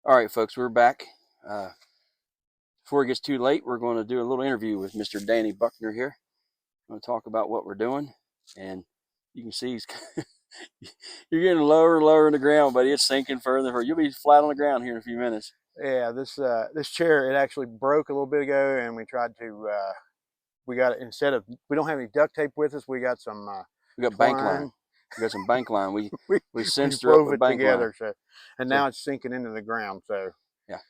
All right, folks, we're back. Before it gets too late, we're going to do a little interview with Mr. Danny Buckner here. I'm going to talk about what we're doing, and you can see he's you're getting lower and lower in the ground, but it's sinking further. You'll be flat on the ground here in a few minutes. Yeah, this chair, it actually broke a little bit ago, and we tried to we got it instead of, we don't have any duct tape with us. We got some We got bank line. twine. We got some bank line. We We cinched her up wove with it bank line. together, so and So now it's sinking into the ground. So yeah,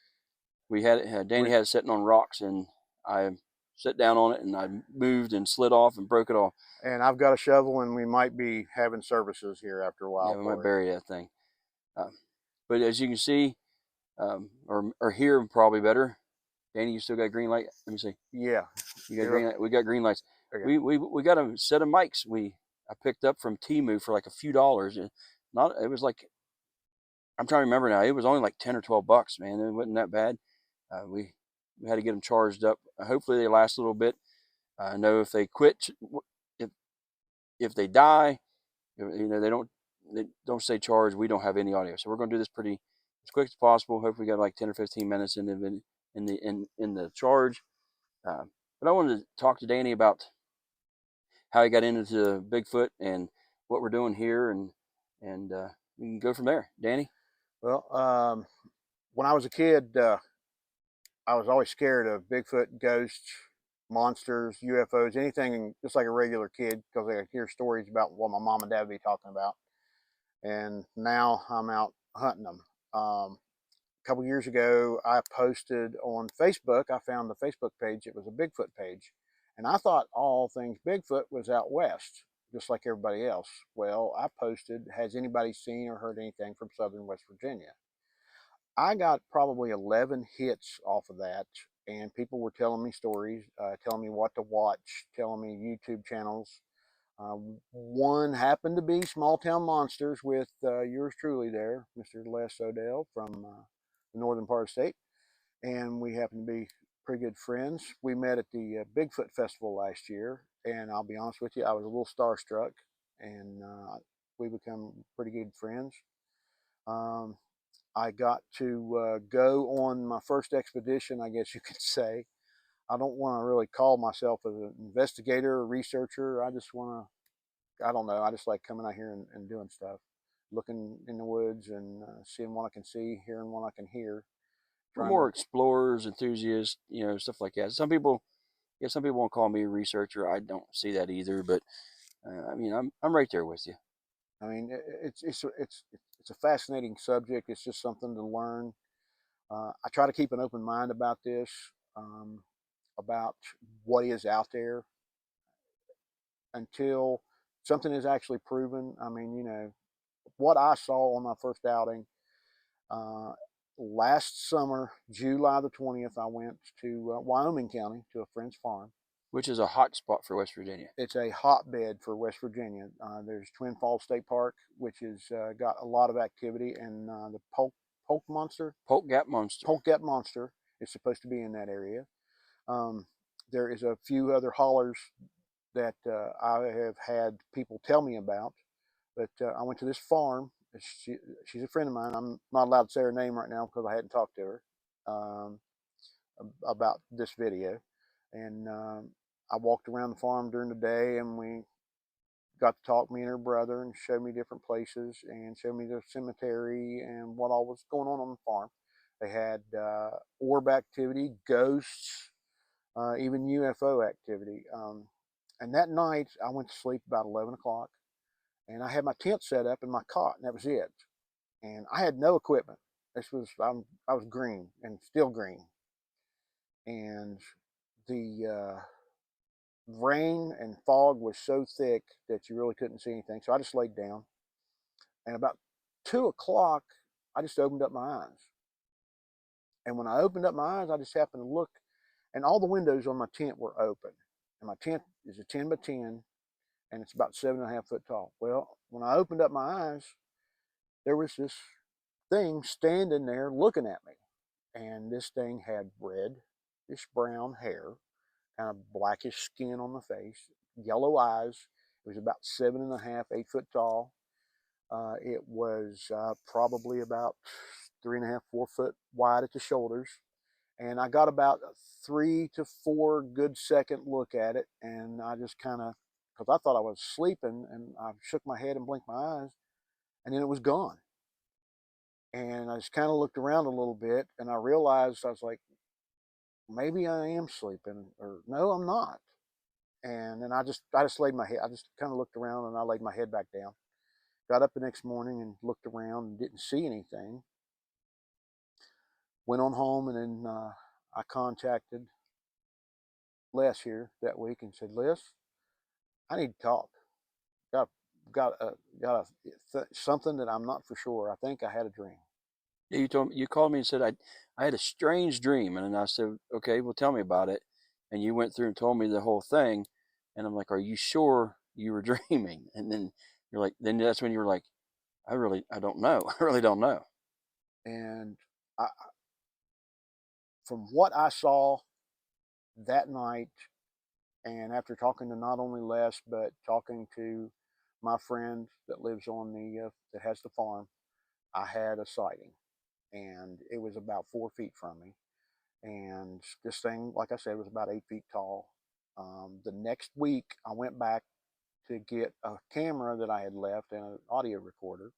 we had it. Danny had it sitting on rocks, and I sat down on it, and I moved and slid off and broke it off. and I've got a shovel, and we might be having services here after a while. Yeah, we might bury that thing. But as you can see, or hear probably better. Danny, you still got green light? Let me see. Yeah, you got green light. We got green lights. Okay. We got a set of mics I picked up from Temu for like a few dollars. It was like, I'm trying to remember now. It was only like 10 or 12 bucks, man. It wasn't that bad. We had to get them charged up. Hopefully they last a little bit. I know if they quit, if they die, they don't stay charged. We don't have any audio, so we're going to do this pretty as quick as possible. Hopefully, we got like 10 or 15 minutes in the charge. But I wanted to talk to Danny about how he got into Bigfoot and what we're doing here, and we can go from there. Danny? Well, when I was a kid, I was always scared of Bigfoot, ghosts, monsters, UFOs, anything, just like a regular kid, because I hear stories about what my mom and dad would be talking about. And now I'm out hunting them. A couple years ago, I posted on Facebook. I found the Facebook page. It was a Bigfoot page. And I thought all things Bigfoot was out west, just like everybody else. Well, I posted, has anybody seen or heard anything from southern West Virginia? I got probably 11 hits off of that, and people were telling me stories, telling me what to watch, telling me YouTube channels. One happened to be Small Town Monsters with yours truly there, Mr. Les Odell from the northern part of the state, and we happen to be pretty good friends. We met at the Bigfoot Festival last year, and I'll be honest with you, I was a little starstruck, and we become pretty good friends. I got to go on my first expedition, I guess you could say. I don't want to really call myself an investigator or researcher. I just want to, I don't know, I just like coming out here and doing stuff, looking in the woods and seeing what I can see, hearing what I can hear. We're more explorers, enthusiasts, stuff like that. Some people won't call me a researcher. I don't see that either, but I mean, I'm right there with you. I mean, it's a fascinating subject. It's just something to learn. I try to keep an open mind about this, about what is out there until something is actually proven. I mean, what I saw on my first outing last summer, July the 20th, I went to Wyoming County to a friend's farm. Which is a hot spot for West Virginia. It's a hotbed for West Virginia. There's Twin Falls State Park, which has got a lot of activity, and the Polk Gap Monster is supposed to be in that area. There is a few other hollers that I have had people tell me about, but I went to this farm. She's a friend of mine. I'm not allowed to say her name right now because I hadn't talked to her about this video, and I walked around the farm during the day, and we got to talk, me and her brother, and showed me different places and showed me the cemetery and what all was going on the farm. They had orb activity, ghosts, even UFO activity. And that night, I went to sleep about 11 o'clock, and I had my tent set up in my cot, and that was it. And I had no equipment. I was green and still green. And the rain and fog was so thick that you really couldn't see anything. So I just laid down. And about 2 o'clock, I just opened up my eyes. And when I opened up my eyes, I just happened to look, and all the windows on my tent were open. And my tent is a 10 by 10, and it's about 7.5 foot tall. Well, when I opened up my eyes, there was this thing standing there looking at me. And this thing had reddish brown hair, kind of blackish skin on the face, yellow eyes. It was about 7.5, 8 foot tall. It was probably about 3.5, 4 foot wide at the shoulders. And I got about a 3 to 4 good second look at it. And I just kind of, because I thought I was sleeping, and I shook my head and blinked my eyes, and then it was gone. And I just kind of looked around a little bit, and I realized, I was like, maybe I am sleeping, or no, I'm not. And then I just laid my head, I just kind of looked around, and I laid my head back down. Got up the next morning and looked around and didn't see anything. Went on home, and then I contacted Les here that week and said, Les, I need to talk. Got something that I'm not for sure. I think I had a dream. Yeah, you called me and said I had a strange dream, and then I said, okay, well, tell me about it. And you went through and told me the whole thing, and I'm like, are you sure you were dreaming? And then you're like, then that's when you were like, I don't know. I really don't know. And I, from what I saw that night, and after talking to not only Les, but talking to my friend that lives on that has the farm, I had a sighting, and it was about 4 feet from me. And this thing, like I said, was about 8 feet tall. The next week, I went back to get a camera that I had left and an audio recorder.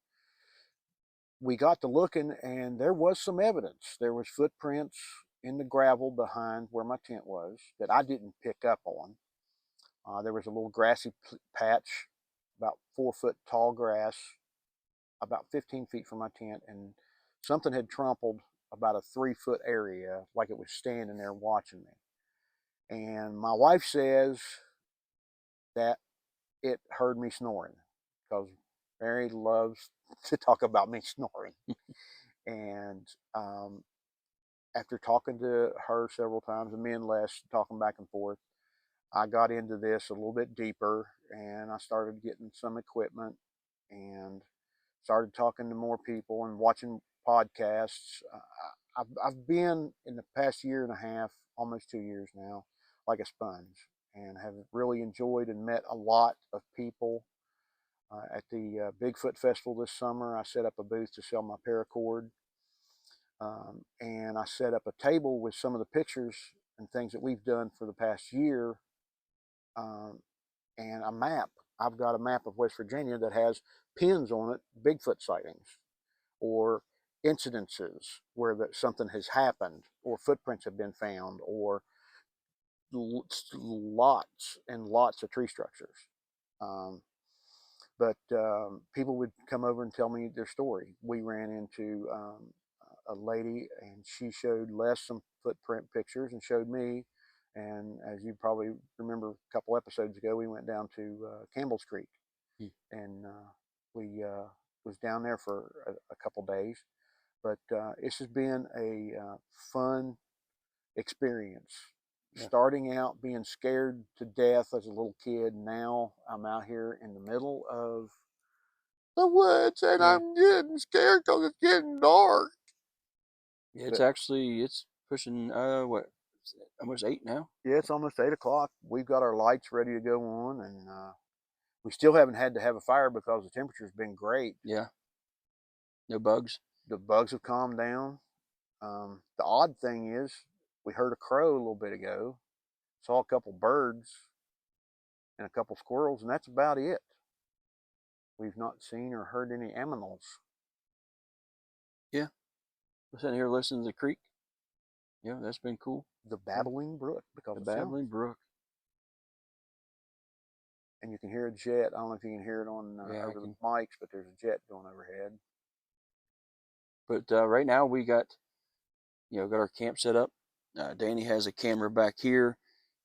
We got to looking, and there was some evidence. There was footprints in the gravel behind where my tent was that I didn't pick up on. There was a little grassy patch, about 4 foot tall grass, about 15 feet from my tent, and something had trampled about a 3 foot area, like it was standing there watching me. And my wife says that it heard me snoring, because Mary loves to talk about me snoring. And after talking to her several times, and me and Les talking back and forth, I got into this a little bit deeper, and I started getting some equipment and started talking to more people and watching podcasts. I've been, in the past year and a half, almost 2 years now, like a sponge, and have really enjoyed and met a lot of people. At the Bigfoot Festival this summer, I set up a booth to sell my paracord. And I set up a table with some of the pictures and things that we've done for the past year, um, and a map. I've got a map of West Virginia that has pins on it, Bigfoot sightings, or incidences where something has happened, or footprints have been found, or lots and lots of tree structures. Um, but people would come over and tell me their story. We ran into a lady, and she showed Les some footprint pictures and showed me. And as you probably remember, a couple episodes ago, we went down to Campbell's Creek, and we was down there for a couple days. But it's just been a fun experience. Yeah. Starting out being scared to death as a little kid, now I'm out here in the middle of the woods, and I'm getting scared because it's getting dark. Yeah, it's pushing what, almost 8 now? Yeah, it's almost 8 o'clock. We've got our lights ready to go on, and we still haven't had to have a fire because the temperature's been great. Yeah. No bugs. The bugs have calmed down. The odd thing is, we heard a crow a little bit ago, saw a couple birds and a couple squirrels, and that's about it. We've not seen or heard any animals. Yeah. We're sitting here listening to the creek. Yeah, that's been cool. The babbling brook, because the babbling brook. And you can hear a jet. I don't know if you can hear it on over the mics, but there's a jet going overhead. But right now we got our camp set up. Danny has a camera back here.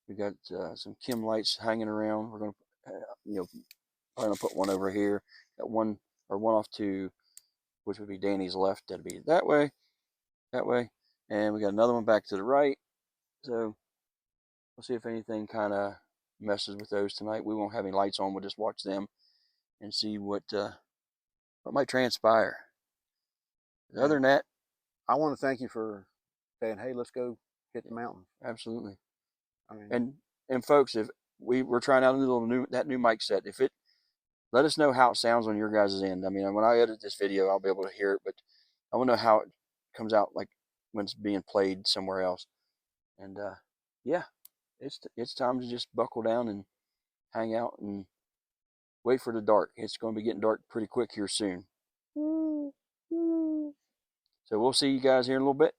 We got some chem lights hanging around. We're gonna, I'm gonna put one over here. Got one off to, which would be Danny's left. That'd be that way, and we got another one back to the right. So we'll see if anything kind of messes with those tonight. We won't have any lights on. We'll just watch them and see what might transpire. Other than that, I want to thank you for saying, "Hey, let's go hit the mountain." Absolutely. I mean, and folks, if we're trying out that new mic set, let us know how it sounds on your guys' end. I mean, when I edit this video, I'll be able to hear it, but I want to know comes out like when it's being played somewhere else. And yeah, it's time to just buckle down and hang out and wait for the dark. It's going to be getting dark pretty quick here soon. So we'll see you guys here in a little bit.